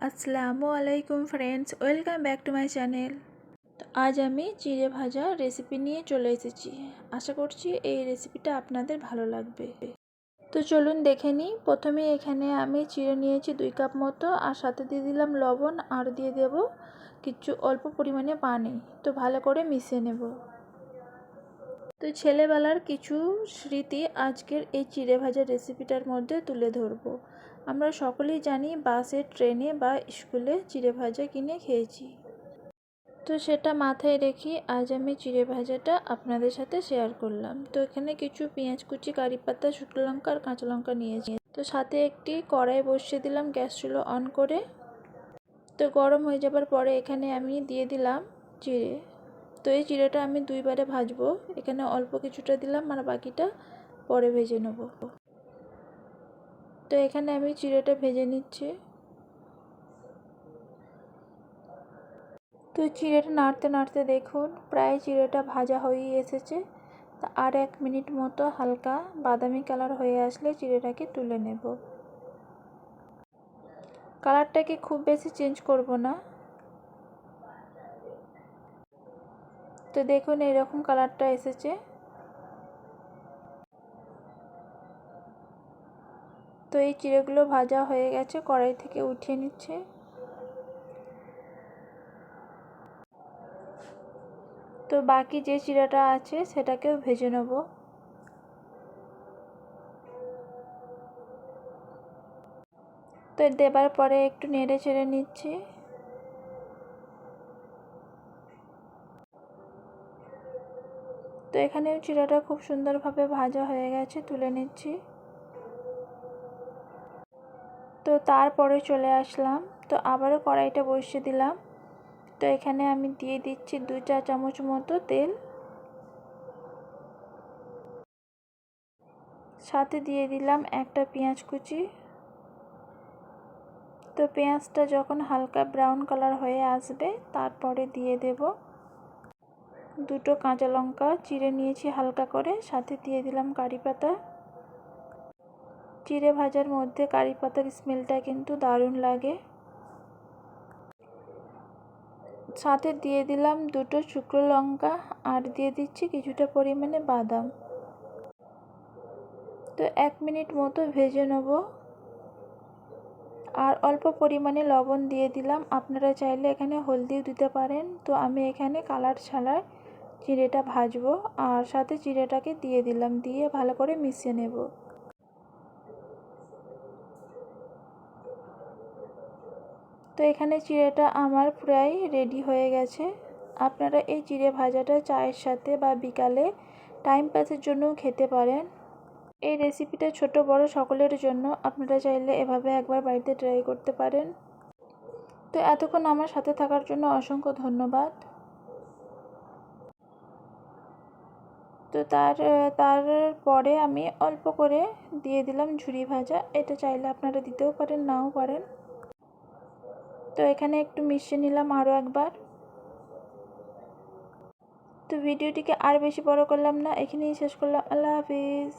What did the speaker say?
আসসালামু আলাইকুম friends, welcome back to my channel. তো আজ আমি চিড়ে ভাজা রেসিপি নিয়ে চলে এসেছি। আশা করছি এই রেসিপিটা আপনাদের ভালো লাগবে। তো চলুন দেখে নিই। প্রথমে এখানে আমি চিড়ে নিয়েছি 2 কাপ মতো, আর সাথে দিয়ে দিলাম লবণ, আর দিয়ে দেব কিছু অল্প পরিমাণে পানি। তো ভালো করে মিশিয়ে নেব। তো ছেলেবেলার কিছু স্মৃতি আজকের এই চিড়ে ভাজা রেসিপিটার মধ্যে তুলে ধরবো। আমরা সকলেই জানি বাসে, ট্রেনে বা স্কুলে চিড়ে ভাজা কিনে খেয়েছি। তো সেটা মাথায় রেখে আজ আমি চিড়ে ভাজাটা আপনাদের সাথে শেয়ার করলাম। তো এখানে কিছু পেঁয়াজ কুচি, কারি পাতা, শুকনো লঙ্কা আর কাঁচা লঙ্কা নিয়েছি। তো সাথে একটি কড়াই বসিয়ে দিলাম গ্যাস চুলো অন করে। তো গরম হয়ে যাবার পরে এখানে আমি দিয়ে দিলাম চিড়ে। তো এই চিড়েটা আমি 2 বারে ভাজবো। এখানে অল্প কিছুটা দিলাম আর বাকিটা পরে ভেজে নেব। তো এখানে আমি চিড়েটা ভেজে নিচ্ছি। তো চিড়েটা নাড়তে নাড়তে দেখুন প্রায় চিড়েটা ভাজা হয়েই এসেছে। তো আর 1 মিনিট মতো হালকা বাদামি কালার হয়ে আসলে চিড়েটাকে তুলে নেব। কালারটাকে খুব বেশি চেঞ্জ করব না। তো দেখুন এরকম কালারটা এসেছে। তো এই চিড়েগুলো ভাজা হয়ে গেছে, কড়াই থেকে উঠিয়ে নিচ্ছে। তো বাকি যে চিড়েটা আছে সেটাকেও ভেজে নেব। তো দেবার পরে একটু নেড়ে চেড়ে নিচ্ছি। তো এখানে চিড়াটা খুব সুন্দরভাবে ভাজা হয়ে গেছে, তুলে নিচ্ছি। তো তারপরে চলে আসলাম। তো আবারও কড়াইটা বসিয়ে দিলাম। তো এখানে আমি দিয়ে দিচ্ছি 2 চা চামচ মতো তেল, সাথে দিয়ে দিলাম একটা পেঁয়াজ কুচি। তো পেঁয়াজটা যখন হালকা ব্রাউন কালার হয়ে আসবে তারপরে দিয়ে দেব 2টো কাঁচা লঙ্কা চিড়ে নিয়েছি হালকা করে, সাথে দিয়ে দিলাম কারি পাতা। চিড়ে ভাজার মধ্যে কারি পাতার স্মেলটা কিন্তু দারুণ লাগে। সাথে দিয়ে দিলাম 2টো শুকনো লঙ্কা, আর দিয়ে দিচ্ছি কিছুটা পরিমাণে বাদাম। তো 1 মিনিট মতো ভেজে নেব। আর অল্প পরিমাণে লবণ দিয়ে দিলাম। আপনারা চাইলে এখানে হলদিও দিতে পারেন। তো আমি এখানে কালার ছাড়াই চিড়েটা ভাজবো, আর সাথে চিড়েটাকে দিয়ে দিলাম, দিয়ে ভালো করে মিশিয়ে নেব। তো এখানে চিড়েটা আমার প্রায় রেডি হয়ে গেছে। আপনারা এই চিড়ে ভাজাটা চায়ের সাথে বা বিকালে টাইম পাসের জন্যও খেতে পারেন। এই রেসিপিটা ছোট বড় সকলের জন্য। আপনারা চাইলে এভাবে একবার বাড়িতে ট্রাই করতে পারেন। তো এতক্ষণ আমার সাথে থাকার জন্য অসংখ্য ধন্যবাদ। তো তারপরে আমি অল্প করে দিয়ে দিলাম ঝুরি ভাজা। এটা চাইলে আপনারা দিতেও পারেন, নাও পারেন। তো এখানে একটু মিশিয়ে নিলাম আরও একবার। তো ভিডিওটিকে আর বেশি বড় করলাম না, এখানেই শেষ করলাম। আল্লাহ হাফিজ।